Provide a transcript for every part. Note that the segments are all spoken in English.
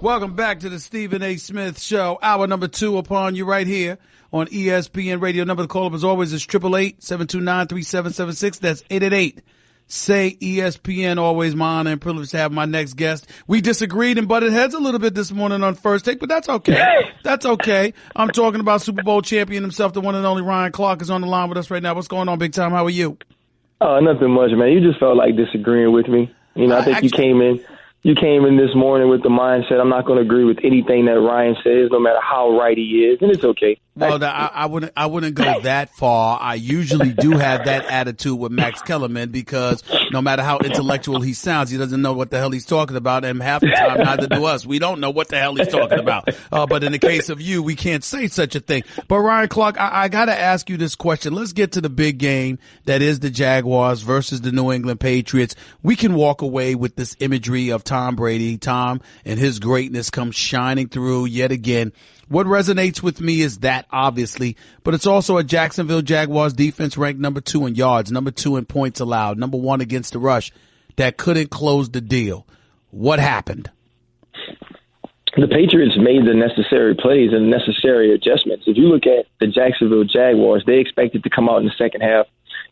Welcome back to the Stephen A. Smith Show. Hour number 2 upon you right here on ESPN Radio. Number to call up as always is 888-729-3776. That's 888-SAY-ESPN. Always my honor and privilege to have my next guest. We disagreed and butted heads a little bit this morning on First Take, but that's okay. That's okay. I'm talking about Super Bowl champion himself, the one and only Ryan Clark is on the line with us right now. What's going on, big time? How are you? Oh, nothing much, man. You just felt like disagreeing with me. You know, I think you came in this morning with the mindset, I'm not going to agree with anything that Ryan says, no matter how right he is, and it's okay. Well, I wouldn't go that far. I usually do have that attitude with Max Kellerman because no matter how intellectual he sounds, he doesn't know what the hell he's talking about, and half the time, neither do us. We don't know what the hell he's talking about. But in the case of you, we can't say such a thing. But Ryan Clark, I got to ask you this question. Let's get to the big game that is the Jaguars versus the New England Patriots. We can walk away with this imagery of Tom Brady. Tom and his greatness comes shining through yet again. What resonates with me is that, obviously, but it's also a Jacksonville Jaguars defense ranked number 2 in yards, number 2 in points allowed, number 1 against the rush that couldn't close the deal. What happened? The Patriots made the necessary plays and necessary adjustments. If you look at the Jacksonville Jaguars, they expected to come out in the second half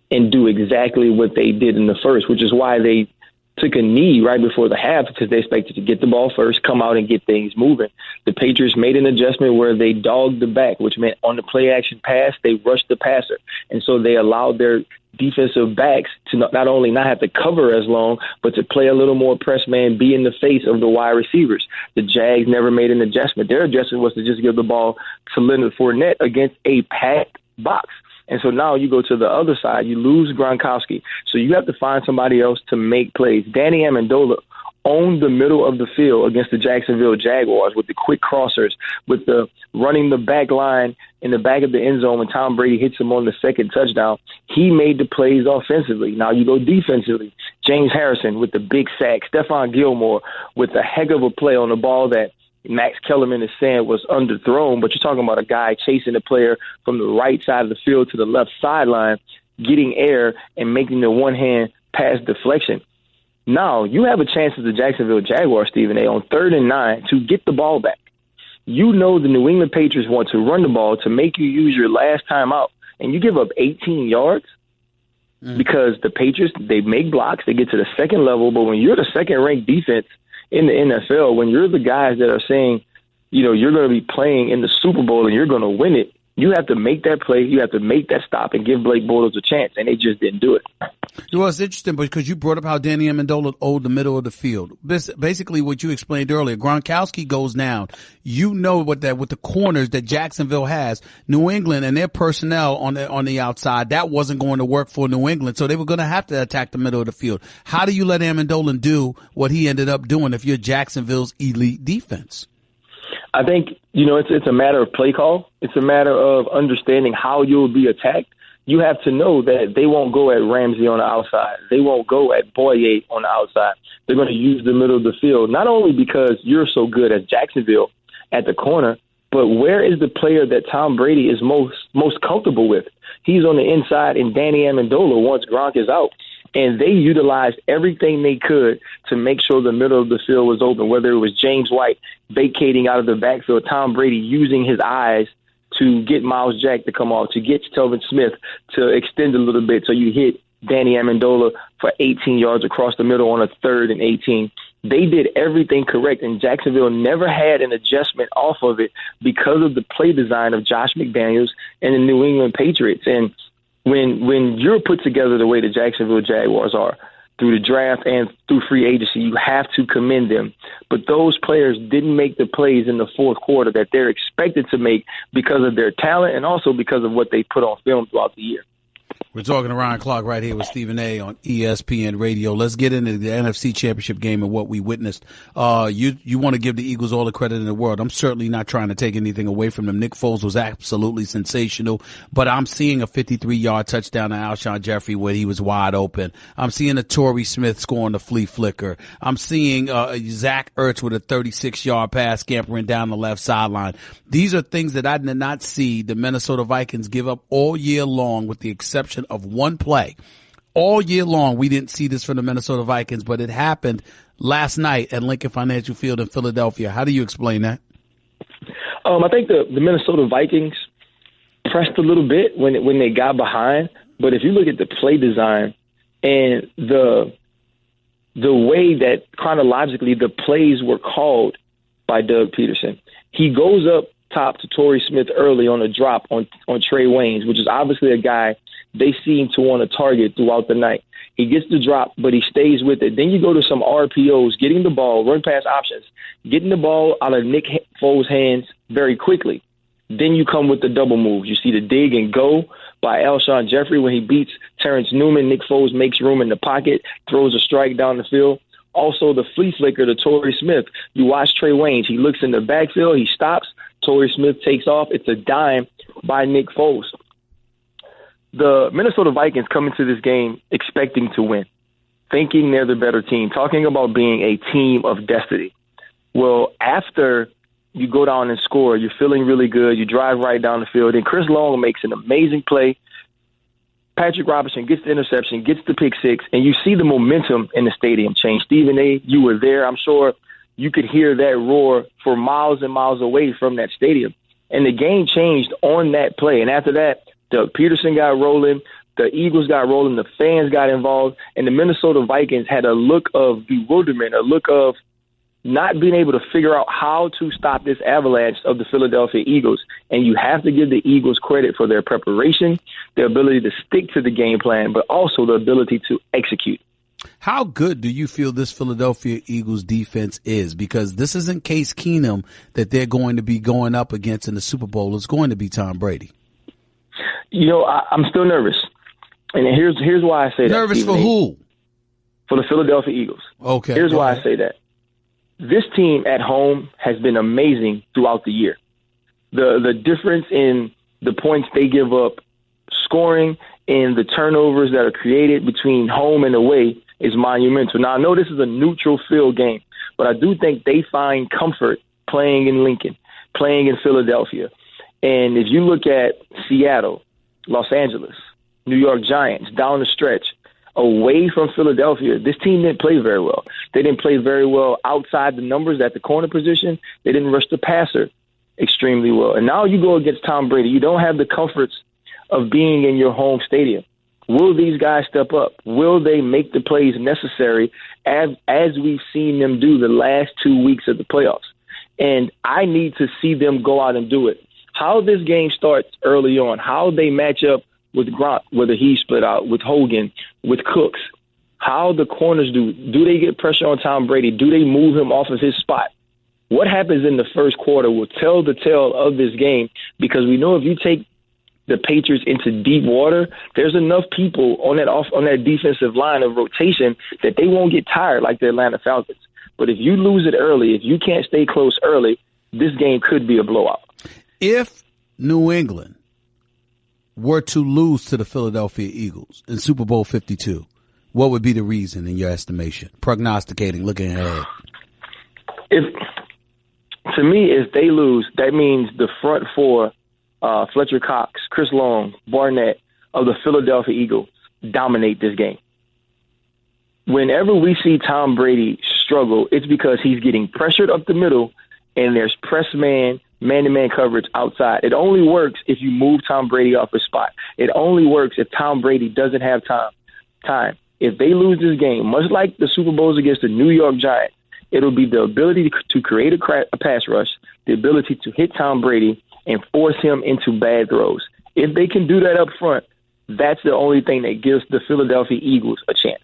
and do exactly what they did in the first, which is why they took a knee right before the half, because they expected to get the ball first, come out and get things moving. The Patriots made an adjustment where they dogged the back, which meant on the play action pass, they rushed the passer. And so they allowed their defensive backs to not only not have to cover as long, but to play a little more press man, be in the face of the wide receivers. The Jags never made an adjustment. Their adjustment was to just give the ball to Leonard Fournette against a packed box. And so now you go to the other side, you lose Gronkowski. So you have to find somebody else to make plays. Danny Amendola owned the middle of the field against the Jacksonville Jaguars with the quick crossers, with the running the back line in the back of the end zone when Tom Brady hits him on the second touchdown. He made the plays offensively. Now you go defensively. James Harrison with the big sack. Stephon Gilmore with a heck of a play on the ball that Max Kellerman is saying was underthrown, but you're talking about a guy chasing a player from the right side of the field to the left sideline, getting air and making the one-hand pass deflection. Now, you have a chance as the Jacksonville Jaguars, Stephen A., on 3rd and 9 to get the ball back. You know the New England Patriots want to run the ball to make you use your last time out, and you give up 18 yards because the Patriots, they make blocks, they get to the second level, but when you're the second-ranked defense in the NFL, when you're the guys that are saying, you know, you're going to be playing in the Super Bowl and you're going to win it, you have to make that play, you have to make that stop and give Blake Bortles a chance, and they just didn't do it. Well, it's interesting because you brought up how Danny Amendola owed the middle of the field. Basically, what you explained earlier, Gronkowski goes down. You know with the corners that Jacksonville has, New England and their personnel on the outside, that wasn't going to work for New England, so they were going to have to attack the middle of the field. How do you let Amendola do what he ended up doing if you're Jacksonville's elite defense? I think, you know, it's a matter of play call. It's a matter of understanding how you'll be attacked. You have to know that they won't go at Ramsey on the outside. They won't go at Boye on the outside. They're going to use the middle of the field, not only because you're so good as Jacksonville at the corner, but where is the player that Tom Brady is most comfortable with? He's on the inside, and Danny Amendola once Gronk is out. And they utilized everything they could to make sure the middle of the field was open, whether it was James White vacating out of the backfield, Tom Brady using his eyes to get Miles Jack to come off, to get Telvin Smith to extend a little bit so you hit Danny Amendola for 18 yards across the middle on a 3rd and 18. They did everything correct, and Jacksonville never had an adjustment off of it because of the play design of Josh McDaniels and the New England Patriots. And when you're put together the way the Jacksonville Jaguars are, through the draft and through free agency, you have to commend them. But those players didn't make the plays in the fourth quarter that they're expected to make because of their talent and also because of what they put on film throughout the year. We're talking to Ryan Clark right here with Stephen A. on ESPN Radio. Let's get into the NFC Championship game and what we witnessed. You want to give the Eagles all the credit in the world. I'm certainly not trying to take anything away from them. Nick Foles was absolutely sensational, but I'm seeing a 53-yard touchdown to Alshon Jeffrey where he was wide open. I'm seeing a Torrey Smith scoring the flea flicker. I'm seeing Zach Ertz with a 36-yard pass scampering down the left sideline. These are things that I did not see the Minnesota Vikings give up all year long, with the exception of one play. All year long, we didn't see this from the Minnesota Vikings, but it happened last night at Lincoln Financial Field in Philadelphia. How do you explain that? I think the Minnesota Vikings pressed a little bit when they got behind, but if you look at the play design and the way that chronologically the plays were called by Doug Peterson, he goes up top to Torrey Smith early on a drop on Trey Waynes, which is obviously a guy they seem to want to target throughout the night. He gets the drop, but he stays with it. Then you go to some RPOs, getting the ball, run pass options, getting the ball out of Nick Foles' hands very quickly. Then you come with the double moves. You see the dig and go by Alshon Jeffrey when he beats Terrence Newman. Nick Foles makes room in the pocket, throws a strike down the field. Also the flea flicker to Torrey Smith. You watch Trey Waynes. He looks in the backfield. He stops. Torrey Smith takes off. It's a dime by Nick Foles. The Minnesota Vikings come into this game expecting to win, thinking they're the better team, talking about being a team of destiny. Well, after you go down and score, you're feeling really good. You drive right down the field, and Chris Long makes an amazing play. Patrick Robinson gets the interception, gets the pick six, and you see the momentum in the stadium change. Stephen A., you were there. I'm sure you could hear that roar for miles and miles away from that stadium. And the game changed on that play. And after that, Doug Peterson got rolling, the Eagles got rolling, the fans got involved, and the Minnesota Vikings had a look of bewilderment, a look of not being able to figure out how to stop this avalanche of the Philadelphia Eagles. And you have to give the Eagles credit for their preparation, their ability to stick to the game plan, but also the ability to execute. How good do you feel this Philadelphia Eagles defense is? Because this isn't Case Keenum that they're going to be going up against in the Super Bowl. It's going to be Tom Brady. You know, I'm still nervous. And here's why I say that. Nervous for who? For the Philadelphia Eagles. Okay. Here's why I say that. This team at home has been amazing throughout the year. The difference in the points they give up scoring and the turnovers that are created between home and away is monumental. Now, I know this is a neutral field game, but I do think they find comfort playing in Lincoln, playing in Philadelphia. And if you look at Seattle, Los Angeles, New York Giants, down the stretch, away from Philadelphia, this team didn't play very well. They didn't play very well outside the numbers at the corner position. They didn't rush the passer extremely well. And now you go against Tom Brady. You don't have the comforts of being in your home stadium. Will these guys step up? Will they make the plays necessary as we've seen them do the last 2 weeks of the playoffs? And I need to see them go out and do it. How this game starts early on, how they match up with Gronk, whether he split out, with Hogan, with Cooks, how the corners do. Do they get pressure on Tom Brady? Do they move him off of his spot? What happens in the first quarter will tell the tale of this game, because we know if you take the Patriots into deep water, there's enough people on that defensive line of rotation that they won't get tired like the Atlanta Falcons. But if you lose it early, if you can't stay close early, this game could be a blowout. If New England were to lose to the Philadelphia Eagles in Super Bowl 52, what would be the reason in your estimation? Prognosticating, looking ahead. To me, if they lose, that means the front four, Fletcher Cox, Chris Long, Barnett of the Philadelphia Eagles dominate this game. Whenever we see Tom Brady struggle, it's because he's getting pressured up the middle and there's press man-to-man coverage outside. It only works if you move Tom Brady off his spot. It only works if Tom Brady doesn't have time. If they lose this game, much like the Super Bowls against the New York Giants, it'll be the ability to create a pass rush, the ability to hit Tom Brady and force him into bad throws. If they can do that up front, that's the only thing that gives the Philadelphia Eagles a chance.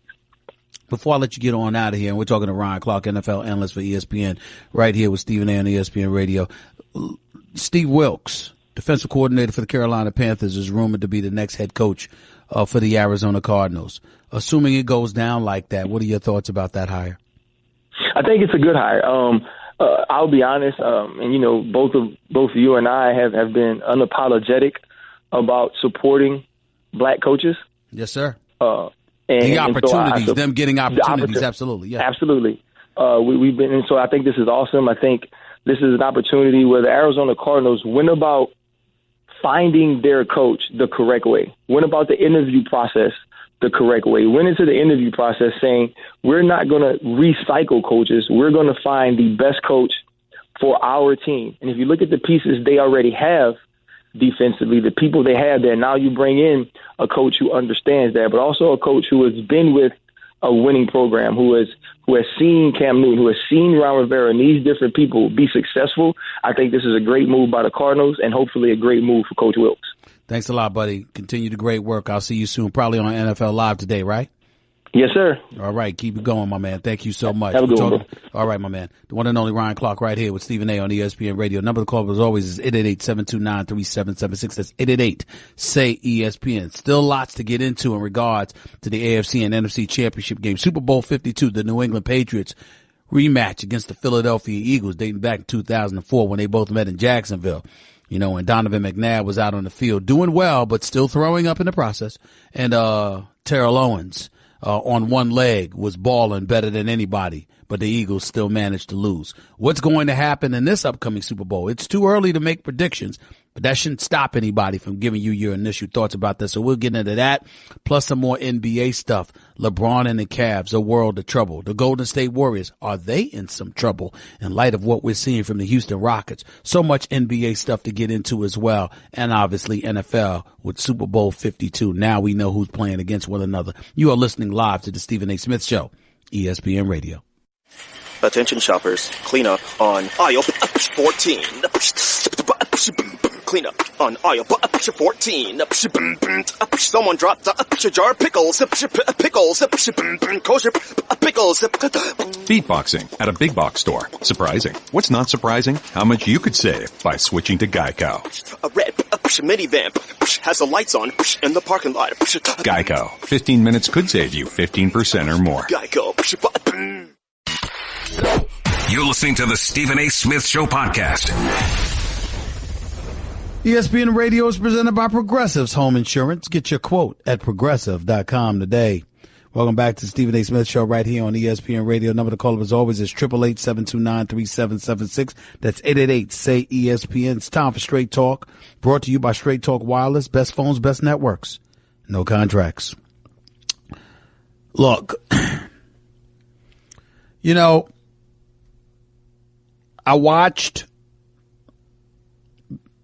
Before I let you get on out of here, and we're talking to Ryan Clark, NFL analyst for ESPN, right here with Stephen A. on ESPN Radio. Steve Wilks, defensive coordinator for the Carolina Panthers, is rumored to be the next head coach for the Arizona Cardinals. Assuming it goes down like that, what are your thoughts about that hire? I think it's a good hire. I'll be honest, and you know, both of you and I have been unapologetic about supporting black coaches. Yes, sir. And the opportunities, them getting opportunities, absolutely. Yeah. Absolutely. We've been, and so I think this is awesome. I think this is an opportunity where the Arizona Cardinals went about finding their coach the correct way, went about the interview process the correct way, went into the interview process saying, we're not going to recycle coaches. We're going to find the best coach for our team. And if you look at the pieces they already have defensively, the people they have there, now you bring in a coach who understands that, but also a coach who has been with a winning program, who has seen Cam Newton, who has seen Ron Rivera and these different people be successful. I think this is a great move by the Cardinals and hopefully a great move for Coach Wilkes. Thanks a lot, buddy. Continue the great work. I'll see you soon, probably on NFL Live today, right? Yes, sir. All right. Keep it going, my man. Thank you so much. Have a good one. All right, my man. The one and only Ryan Clark right here with Stephen A. on ESPN Radio. Number to call, as always, is 888-729-3776. That's 888-SAY-ESPN. Still lots to get into in regards to the AFC and NFC championship game. Super Bowl 52, the New England Patriots rematch against the Philadelphia Eagles dating back to 2004 when they both met in Jacksonville. You know, when Donovan McNabb was out on the field doing well, but still throwing up in the process. And Terrell Owens on one leg was balling better than anybody, but the Eagles still managed to lose. What's going to happen in this upcoming Super Bowl? It's too early to make predictions, but that shouldn't stop anybody from giving you your initial thoughts about this. So we'll get into that, plus some more NBA stuff. LeBron and the Cavs, a world of trouble. The Golden State Warriors, are they in some trouble in light of what we're seeing from the Houston Rockets? So much NBA stuff to get into as well. And obviously NFL with Super Bowl 52. Now we know who's playing against one another. You are listening live to the Stephen A. Smith Show, ESPN Radio. Attention shoppers, clean up on aisle 14. Clean up on aisle 14. Someone dropped a jar of pickles. Pickles. Kosher pickles. Beatboxing at a big box store. Surprising. What's not surprising? How much you could save by switching to Geico. A red minivan has the lights on in the parking lot. Geico. 15 minutes could save you 15% or more. Geico. You're listening to the Stephen A. Smith Show podcast. ESPN Radio is presented by Progressive's Home Insurance. Get your quote at progressive.com today. Welcome back to the Stephen A. Smith Show right here on ESPN Radio. Number to call as always is 888-729-3776. That's 888-SAY-ESPN. It's time for Straight Talk, brought to you by Straight Talk Wireless. Best phones, best networks. No contracts. Look, you know, I watched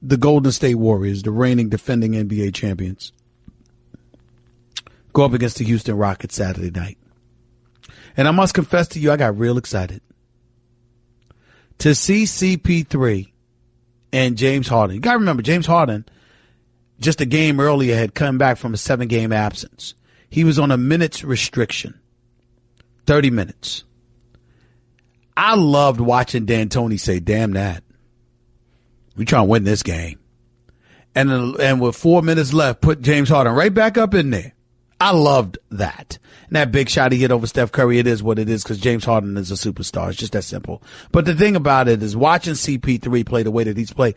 the Golden State Warriors, the reigning defending NBA champions, go up against the Houston Rockets Saturday night. And I must confess to you, I got real excited to see CP3 and James Harden. You got to remember, James Harden, just a game earlier, had come back from a 7-game absence. He was on a minutes restriction, 30 minutes. I loved watching D'Antoni say, damn that. We trying to win this game. And with 4 minutes left, put James Harden right back up in there. I loved that. And that big shot he hit over Steph Curry, it is what it is because James Harden is a superstar. It's just that simple. But the thing about it is watching CP3 play the way that he's played,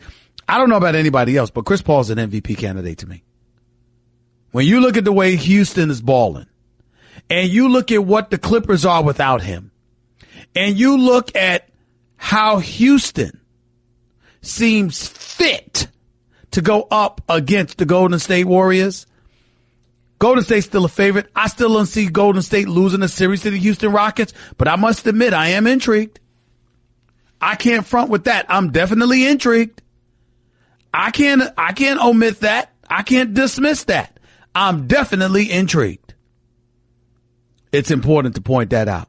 I don't know about anybody else, but Chris Paul's an MVP candidate to me. When you look at the way Houston is balling, and you look at what the Clippers are without him, and you look at how Houston seems fit to go up against the Golden State Warriors, Golden State's still a favorite. I still don't see Golden State losing a series to the Houston Rockets, but I must admit I am intrigued. I can't front with that. I'm definitely intrigued. I can't omit that. I can't dismiss that. I'm definitely intrigued. It's important to point that out.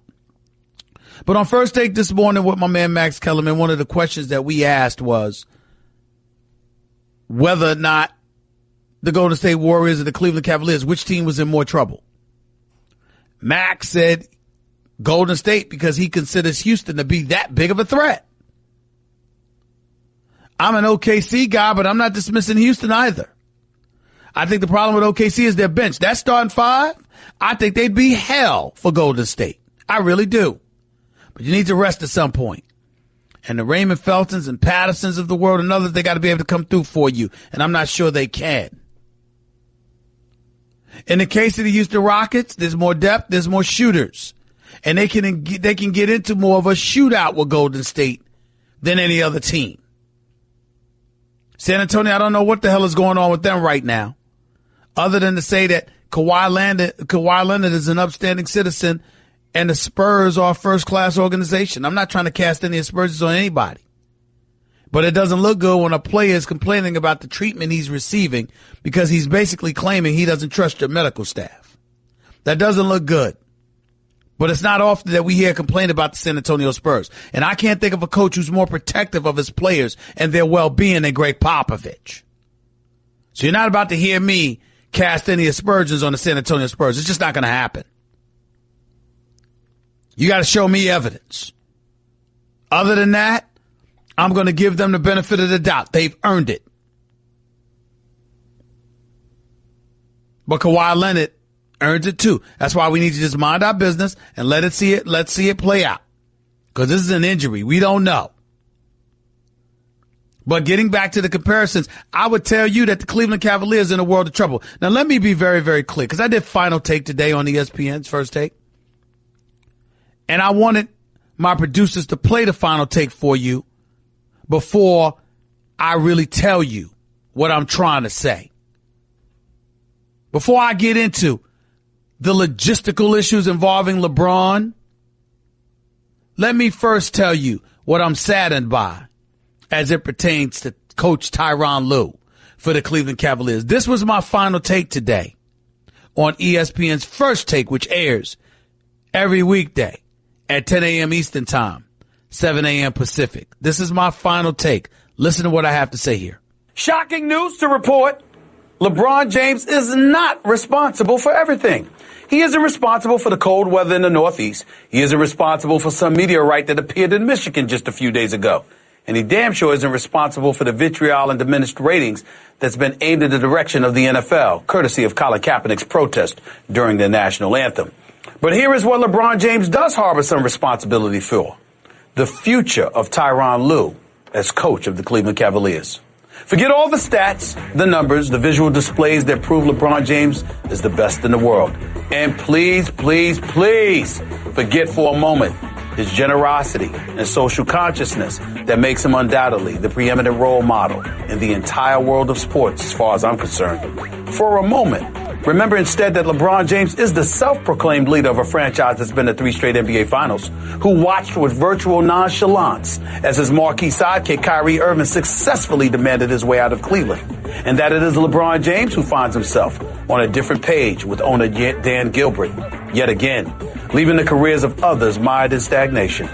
But on First Take this morning with my man Max Kellerman, one of the questions that we asked was whether or not the Golden State Warriors or the Cleveland Cavaliers, which team was in more trouble. Max said Golden State because he considers Houston to be that big of a threat. I'm an OKC guy, but I'm not dismissing Houston either. I think the problem with OKC is their bench. That starting five, I think they'd be hell for Golden State. I really do. But you need to rest at some point. And the Raymond Feltons and Pattersons of the world and others, they got to be able to come through for you. And I'm not sure they can. In the case of the Houston Rockets, there's more depth, there's more shooters. And they can get into more of a shootout with Golden State than any other team. San Antonio, I don't know what the hell is going on with them right now, other than to say that Kawhi Leonard is an upstanding citizen, and the Spurs are a first-class organization. I'm not trying to cast any aspersions on anybody. But it doesn't look good when a player is complaining about the treatment he's receiving because he's basically claiming he doesn't trust your medical staff. That doesn't look good. But it's not often that we hear complaint about the San Antonio Spurs. And I can't think of a coach who's more protective of his players and their well-being than Greg Popovich. So you're not about to hear me cast any aspersions on the San Antonio Spurs. It's just not going to happen. You got to show me evidence. Other than that, I'm going to give them the benefit of the doubt. They've earned it. But Kawhi Leonard earns it too. That's why we need to just mind our business and let's see it play out. Because this is an injury. We don't know. But getting back to the comparisons, I would tell you that the Cleveland Cavaliers are in a world of trouble. Now, let me be very, very clear, because I did Final Take today on ESPN's First Take. And I wanted my producers to play the Final Take for you before I really tell you what I'm trying to say. Before I get into the logistical issues involving LeBron, let me first tell you what I'm saddened by as it pertains to Coach Tyronn Lue for the Cleveland Cavaliers. This was my Final Take today on ESPN's First Take, which airs every weekday at 10 a.m. Eastern Time, 7 a.m. Pacific. This is my Final Take. Listen to what I have to say here. Shocking news to report. LeBron James is not responsible for everything. He isn't responsible for the cold weather in the Northeast. He isn't responsible for some meteorite that appeared in Michigan just a few days ago. And he damn sure isn't responsible for the vitriol and diminished ratings that's been aimed in the direction of the NFL, courtesy of Colin Kaepernick's protest during the national anthem. But here is what LeBron James does harbor some responsibility for: the future of Tyronn Lue as coach of the Cleveland Cavaliers. Forget all the stats, the numbers, the visual displays that prove LeBron James is the best in the world. And please, please, please forget for a moment his generosity and social consciousness that makes him undoubtedly the preeminent role model in the entire world of sports, as far as I'm concerned. For a moment, remember instead that LeBron James is the self-proclaimed leader of a franchise that's been to 3 straight NBA Finals, who watched with virtual nonchalance as his marquee sidekick Kyrie Irving successfully demanded his way out of Cleveland, and that it is LeBron James who finds himself on a different page with owner Dan Gilbert, yet again, leaving the careers of others mired in stagnation.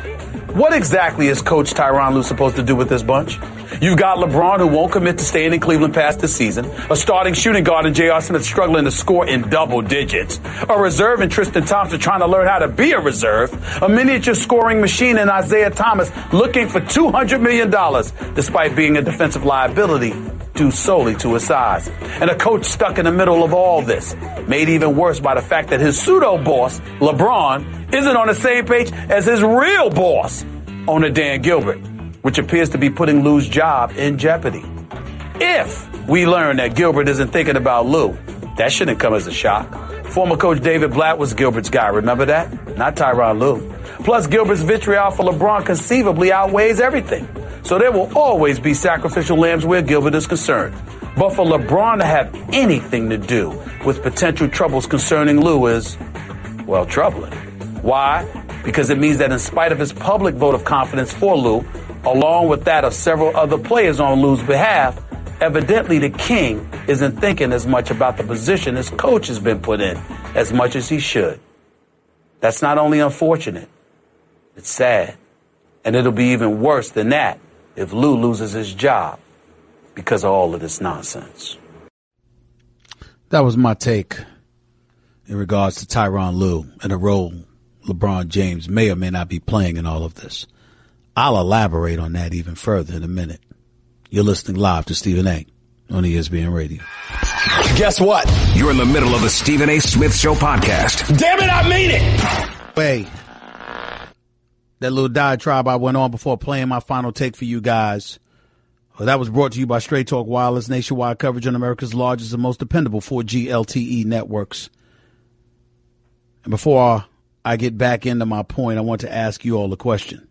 What exactly is Coach Tyronn Lue supposed to do with this bunch? You've got LeBron, who won't commit to staying in Cleveland past this season, a starting shooting guard in J.R. Smith struggling to score in double digits, a reserve in Tristan Thompson trying to learn how to be a reserve, a miniature scoring machine in Isaiah Thomas looking for $200 million despite being a defensive liability due solely to his size, and a coach stuck in the middle of all this, made even worse by the fact that his pseudo-boss, LeBron, isn't on the same page as his real boss, owner Dan Gilbert, which appears to be putting Lue's job in jeopardy. If we learn that Gilbert isn't thinking about Lue, that shouldn't come as a shock. Former coach David Blatt was Gilbert's guy, remember that? Not Tyronn Lue. Plus, Gilbert's vitriol for LeBron conceivably outweighs everything. So there will always be sacrificial lambs where Gilbert is concerned. But for LeBron to have anything to do with potential troubles concerning Lue is, well, troubling. Why? Because it means that in spite of his public vote of confidence for Lue, along with that of several other players on Lue's behalf, evidently the king isn't thinking as much about the position his coach has been put in as much as he should. That's not only unfortunate, it's sad. And it'll be even worse than that if Lue loses his job because of all of this nonsense. That was my take in regards to Tyronn Lue and the role LeBron James may or may not be playing in all of this. I'll elaborate on that even further in a minute. You're listening live to Stephen A. on ESPN Radio. Guess what? You're in the middle of the Stephen A. Smith Show podcast. Damn it, I mean it! Hey, that little diatribe I went on before playing my final take for you guys. Well, that was brought to you by Straight Talk Wireless, nationwide coverage on America's largest and most dependable 4G LTE networks. And before I get back into my point, I want to ask you all a question,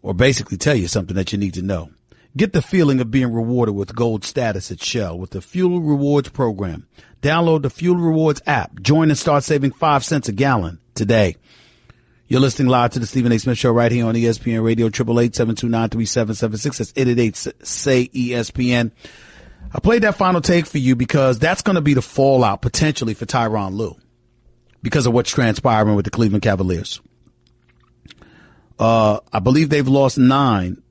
or basically tell you something that you need to know. Get the feeling of being rewarded with gold status at Shell with the Fuel Rewards program. Download the Fuel Rewards app. Join and start saving 5 cents a gallon today. You're listening live to the Stephen A. Smith Show right here on ESPN Radio, 888-729-3776. That's 888-SAY-ESPN. I played that final take for you because that's going to be the fallout potentially for Tyronn Lue because of what's transpiring with the Cleveland Cavaliers. I believe they've lost 9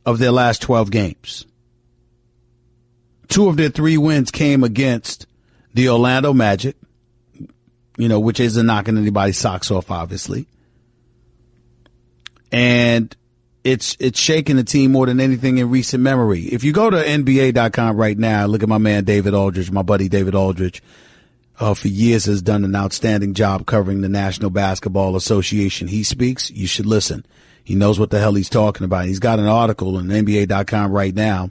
of their last 12 games. 2 of their 3 wins came against the Orlando Magic, which isn't knocking anybody's socks off, obviously. And it's shaking the team more than anything in recent memory. If you go to NBA.com right now, look at my man David Aldridge, my buddy David Aldridge, for years has done an outstanding job covering the National Basketball Association. He speaks, you should listen. He knows what the hell he's talking about. He's got an article on NBA.com right now.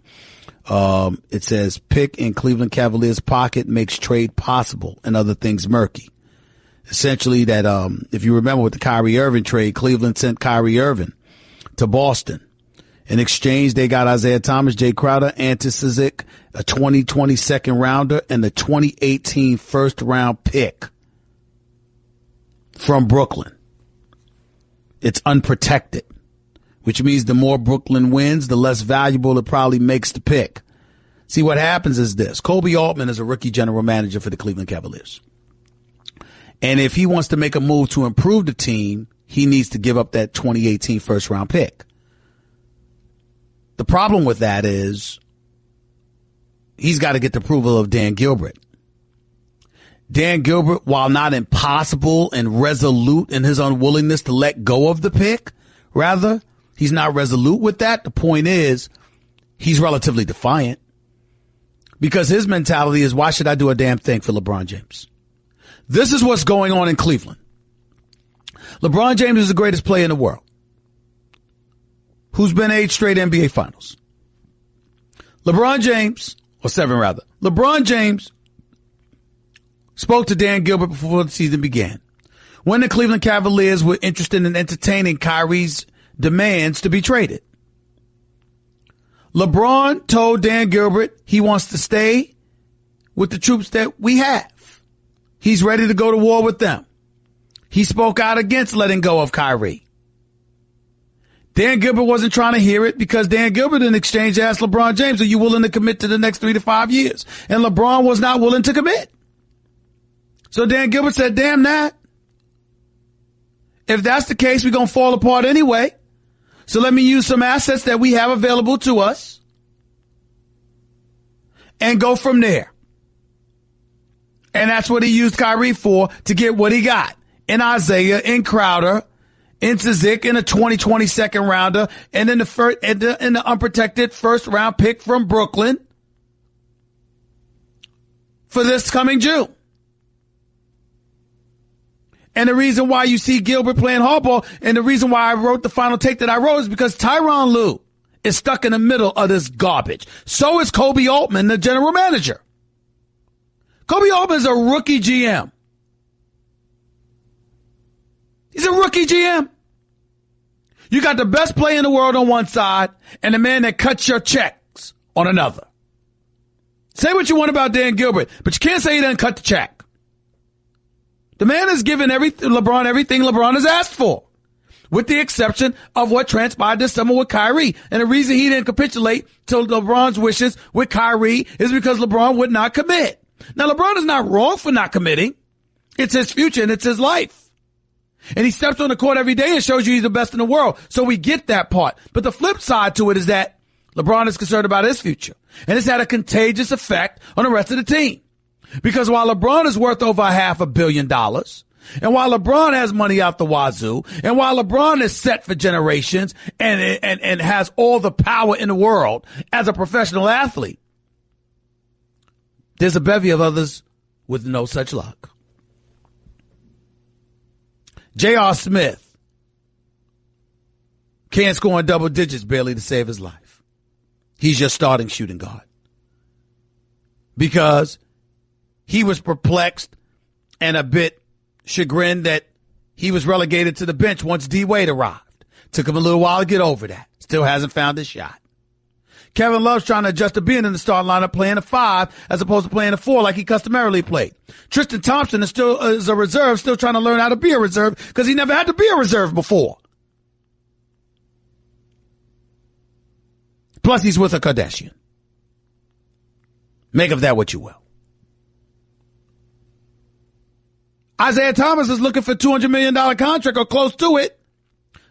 It says, pick in Cleveland Cavaliers pocket makes trade possible and other things murky. Essentially that, if you remember with the Kyrie Irving trade, Cleveland sent Kyrie Irving to Boston. In exchange, they got Isaiah Thomas, Jay Crowder, Ante Cizic, a 2020 second rounder, and the 2018 first round pick from Brooklyn. It's unprotected, which means the more Brooklyn wins, the less valuable it probably makes the pick. See, what happens is this. Kobe Altman is a rookie general manager for the Cleveland Cavaliers. And if he wants to make a move to improve the team, he needs to give up that 2018 first round pick. The problem with that is he's got to get the approval of Dan Gilbert. Dan Gilbert, while not impossible and resolute in his unwillingness to let go of the pick, rather, he's not resolute with that. The point is, he's relatively defiant because his mentality is, why should I do a damn thing for LeBron James? This is what's going on in Cleveland. LeBron James is the greatest player in the world, who's been 8 straight NBA finals. LeBron James spoke to Dan Gilbert before the season began, when the Cleveland Cavaliers were interested in entertaining Kyrie's demands to be traded. LeBron told Dan Gilbert he wants to stay with the troops that we have. He's ready to go to war with them. He spoke out against letting go of Kyrie. Dan Gilbert wasn't trying to hear it because Dan Gilbert in exchange asked LeBron James, are you willing to commit to the next 3 to 5 years? And LeBron was not willing to commit. So Dan Gilbert said, damn that. If that's the case, we're going to fall apart anyway. So let me use some assets that we have available to us and go from there. And that's what he used Kyrie for, to get what he got in Isaiah, in Crowder, in Cizic, in a 2020 second rounder, and in the unprotected first round pick from Brooklyn for this coming June. And the reason why you see Gilbert playing hardball, and the reason why I wrote the final take that I wrote, is because Tyronn Lue is stuck in the middle of this garbage. So is Kobe Altman, the general manager. Kobe Altman is a rookie GM. He's a rookie GM. You got the best player in the world on one side and the man that cuts your checks on another. Say what you want about Dan Gilbert, but you can't say he doesn't cut the check. The man has given LeBron everything LeBron has asked for, with the exception of what transpired this summer with Kyrie. And the reason he didn't capitulate to LeBron's wishes with Kyrie is because LeBron would not commit. Now, LeBron is not wrong for not committing. It's his future and it's his life. And he steps on the court every day and shows you he's the best in the world. So we get that part. But the flip side to it is that LeBron is concerned about his future. And it's had a contagious effect on the rest of the team. Because while LeBron is worth over $500 million, and while LeBron has money out the wazoo, and while LeBron is set for generations and has all the power in the world as a professional athlete, there's a bevy of others with no such luck. J.R. Smith can't score in double digits barely to save his life. He's your starting shooting guard. Because he was perplexed and a bit chagrined that he was relegated to the bench once D. Wade arrived. Took him a little while to get over that. Still hasn't found his shot. Kevin Love's trying to adjust to being in the starting lineup, playing a 5 as opposed to playing a 4 like he customarily played. Tristan Thompson is still is a reserve, still trying to learn how to be a reserve because he never had to be a reserve before. Plus, he's with a Kardashian. Make of that what you will. Isaiah Thomas is looking for a $200 million contract or close to it,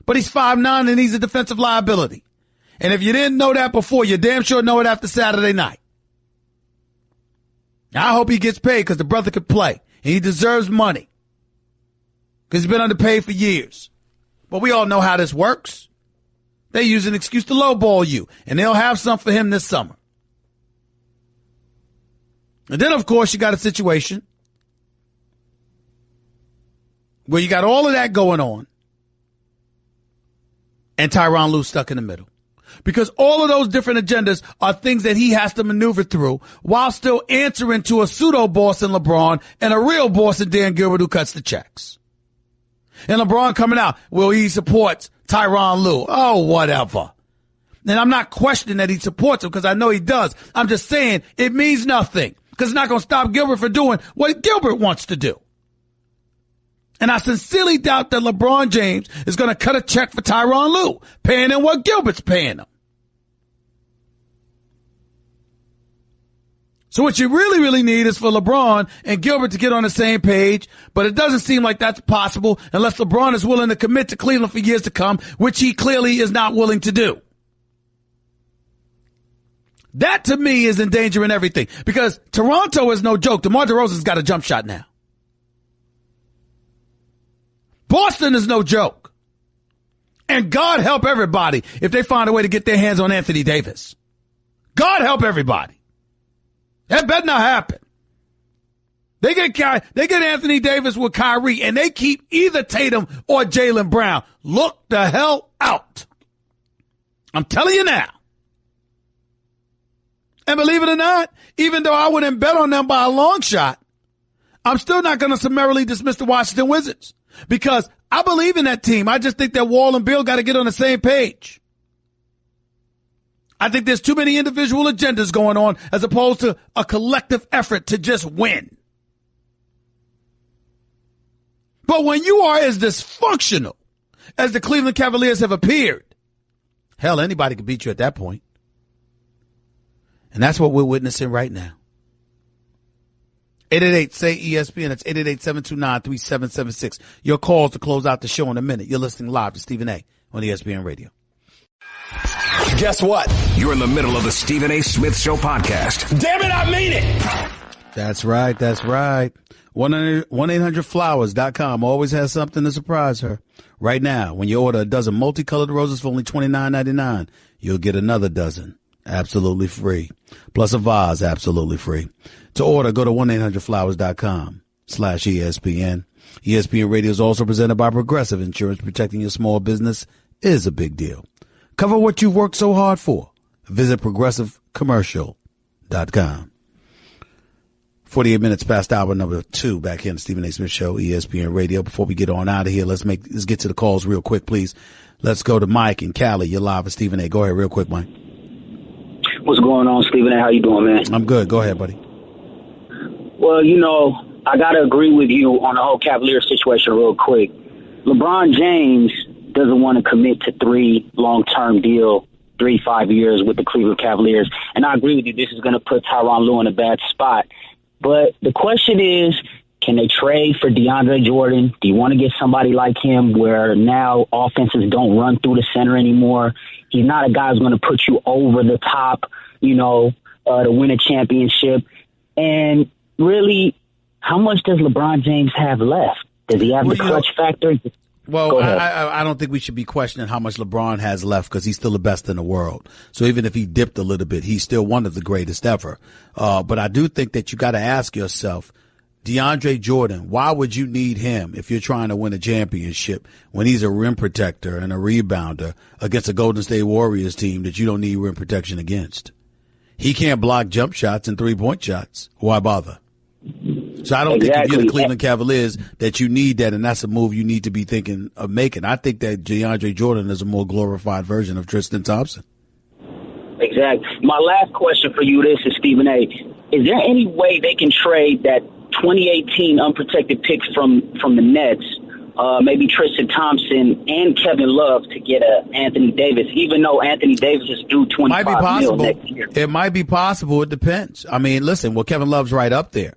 but he's 5'9" and he's a defensive liability. And if you didn't know that before, you damn sure know it after Saturday night. Now, I hope he gets paid because the brother could play, and he deserves money because he's been underpaid for years. But we all know how this works. They use an excuse to lowball you, and they'll have some for him this summer. And then, of course, you got a situation where you got all of that going on and Tyronn Lue stuck in the middle. Because all of those different agendas are things that he has to maneuver through while still answering to a pseudo boss in LeBron and a real boss in Dan Gilbert who cuts the checks. And LeBron coming out, well, he supports Tyronn Lue. Oh, whatever. And I'm not questioning that he supports him because I know he does. I'm just saying it means nothing because it's not going to stop Gilbert from doing what Gilbert wants to do. And I sincerely doubt that LeBron James is going to cut a check for Tyronn Lue, paying him what Gilbert's paying him. So what you really, really need is for LeBron and Gilbert to get on the same page, but it doesn't seem like that's possible unless LeBron is willing to commit to Cleveland for years to come, which he clearly is not willing to do. That, to me, is endangering everything because Toronto is no joke. DeMar DeRozan's got a jump shot now. Boston is no joke. And God help everybody if they find a way to get their hands on Anthony Davis. God help everybody. That better not happen. They get Anthony Davis with Kyrie, and they keep either Tatum or Jaylen Brown. Look the hell out. I'm telling you now. And believe it or not, even though I wouldn't bet on them by a long shot, I'm still not going to summarily dismiss the Washington Wizards because I believe in that team. I just think that Wall and Bill got to get on the same page. I think there's too many individual agendas going on as opposed to a collective effort to just win. But when you are as dysfunctional as the Cleveland Cavaliers have appeared, hell, anybody could beat you at that point. And that's what we're witnessing right now. 888-SAY-ESPN. That's 888-729-3776. Your calls to close out the show in a minute. You're listening live to Stephen A. on ESPN Radio. Guess what? You're in the middle of the Stephen A. Smith Show podcast. Damn it, I mean it. That's right. That's right. 1-800-Flowers.com always has something to surprise her. Right now, when you order a dozen multicolored roses for only $29.99, you'll get another dozen absolutely free. Plus a vase absolutely free. To order, go to 1-800-Flowers.com/ESPN. ESPN Radio is also presented by Progressive Insurance. Protecting your small business is a big deal. Cover what you've worked so hard for. Visit ProgressiveCommercial.com. 48 minutes past hour number 2 back here in the Stephen A. Smith Show, ESPN Radio. Before we get on out of here, let's get to the calls real quick, please. Let's go to Mike in Cali. You're live with Stephen A. Go ahead real quick, Mike. What's going on, Stephen A? How you doing, man? I'm good. Go ahead, buddy. Well, I got to agree with you on the whole Cavaliers situation real quick. LeBron James doesn't want to commit to 3 long-term deal, 5 years with the Cleveland Cavaliers. And I agree with you. This is going to put Tyronn Lue in a bad spot. But the question is, can they trade for DeAndre Jordan? Do you want to get somebody like him where now offenses don't run through the center anymore? He's not a guy who's going to put you over the top, to win a championship. And really, how much does LeBron James have left? Does he have the clutch factor? Well, I don't think we should be questioning how much LeBron has left because he's still the best in the world. So even if he dipped a little bit, he's still one of the greatest ever. But I do think that you got to ask yourself, DeAndre Jordan, why would you need him if you're trying to win a championship when he's a rim protector and a rebounder against a Golden State Warriors team that you don't need rim protection against? He can't block jump shots and 3-point shots. Why bother? So I don't think if you're the Cleveland Cavaliers that you need that, and that's a move you need to be thinking of making. I think that DeAndre Jordan is a more glorified version of Tristan Thompson. Exactly. My last question for you, this is Stephen A. Is there any way they can trade that 2018 unprotected picks from the Nets, maybe Tristan Thompson and Kevin Love, to get Anthony Davis, even though Anthony Davis is due $25 million next year? It might be possible. It depends. I mean, listen, well, Kevin Love's right up there.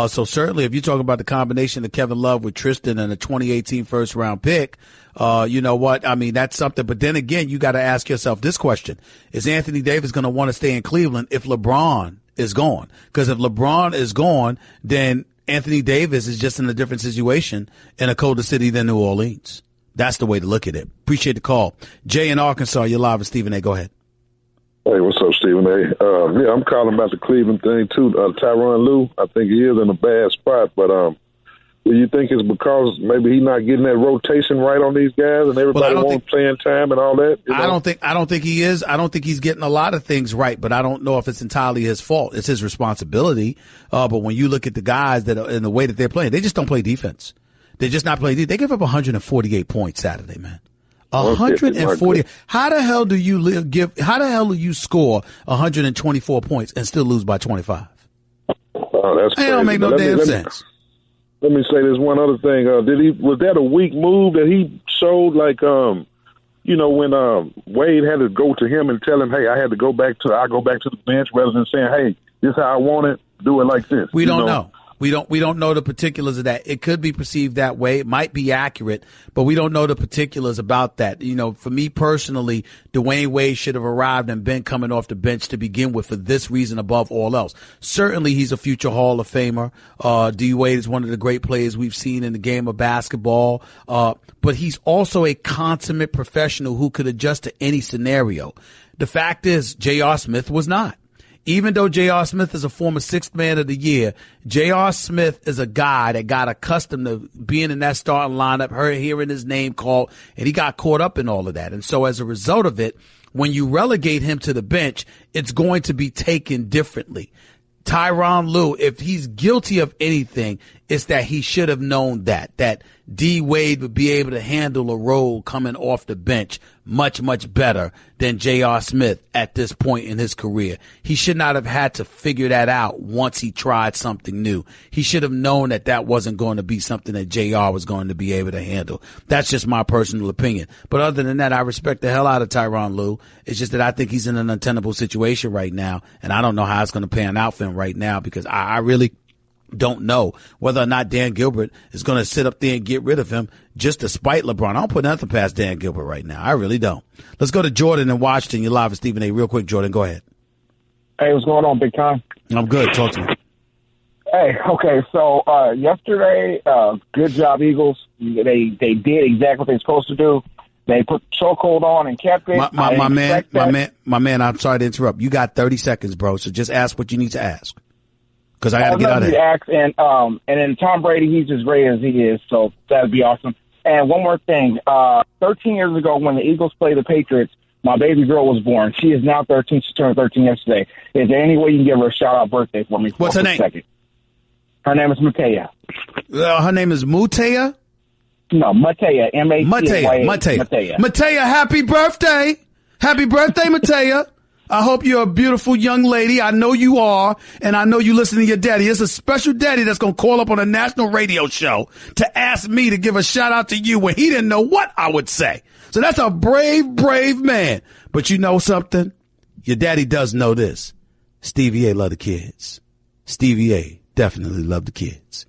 So certainly if you talk about the combination of Kevin Love with Tristan and a 2018 first round pick, you know what? I mean, that's something. But then again, you got to ask yourself this question. Is Anthony Davis going to want to stay in Cleveland if LeBron is gone? Because if LeBron is gone, then Anthony Davis is just in a different situation in a colder city than New Orleans. That's the way to look at it. Appreciate the call. Jay in Arkansas, you're live with Stephen A. Go ahead. Hey, what's up, Stephen A? Yeah, I'm calling about the Cleveland thing, too. Tyronn Lue, I think he is in a bad spot, but do you think it's because maybe he's not getting that rotation right on these guys and everybody wants playing time and all that? You know? I don't think he is. I don't think he's getting a lot of things right, but I don't know if it's entirely his fault. It's his responsibility. But when you look at the guys that are in the way that they're playing, they just don't play defense. They're just not playing defense. They give up 148 points Saturday, man. 140. How the hell do you score 124 points and still lose by 25? Oh, that's crazy. That don't make no damn sense. Let me say this one other thing. Was that a weak move that he showed? Like, you know, when Wade had to go to him and tell him, "Hey, I go back to the bench," rather than saying, "Hey, this is how I want it. Do it like this." We don't know. We don't know the particulars of that. It could be perceived that way. It might be accurate, but we don't know the particulars about that. You know, for me personally, Dwayne Wade should have arrived and been coming off the bench to begin with for this reason above all else. Certainly he's a future Hall of Famer. D. Wade is one of the great players we've seen in the game of basketball. But he's also a consummate professional who could adjust to any scenario. The fact is, J.R. Smith was not. Even though J.R. Smith is a former sixth man of the year, J.R. Smith is a guy that got accustomed to being in that starting lineup, hearing his name called, and he got caught up in all of that. And so as a result of it, when you relegate him to the bench, it's going to be taken differently. Tyronn Lue, if he's guilty of anything, it's that he should have known that D. Wade would be able to handle a role coming off the bench much, much better than J.R. Smith at this point in his career. He should not have had to figure that out once he tried something new. He should have known that wasn't going to be something that J.R. was going to be able to handle. That's just my personal opinion. But other than that, I respect the hell out of Tyronn Lue. It's just that I think he's in an untenable situation right now, and I don't know how it's going to pan out for him right now because I really don't know whether or not Dan Gilbert is going to sit up there and get rid of him just to spite LeBron. I don't put nothing past Dan Gilbert right now. I really don't. Let's go to Jordan in Washington. You're live with Stephen A. Real quick, Jordan, go ahead. Hey, what's going on, Big Time? I'm good. Talk to me. Hey, okay, so yesterday, good job, Eagles. They did exactly what they're supposed to do. They put the chokehold on and kept it. My man, I'm sorry to interrupt. You got 30 seconds, bro, so just ask what you need to ask. Because I got to get out of here. And then Tom Brady, he's as great as he is, so that would be awesome. And one more thing. 13 years ago, when the Eagles played the Patriots, my baby girl was born. She is now 13. She turned 13 yesterday. Is there any way you can give her a shout-out birthday for me? What's her name? Her name is Matea. Her name is Mutea? No, Matea. M-A-T-A-Y-A. Matea. Matea, happy birthday. Happy birthday, Matea. I hope you're a beautiful young lady. I know you are, and I know you listen to your daddy. It's a special daddy that's going to call up on a national radio show to ask me to give a shout-out to you when he didn't know what I would say. So that's a brave, brave man. But you know something? Your daddy does know this. Stevie A love the kids. Stevie A definitely love the kids.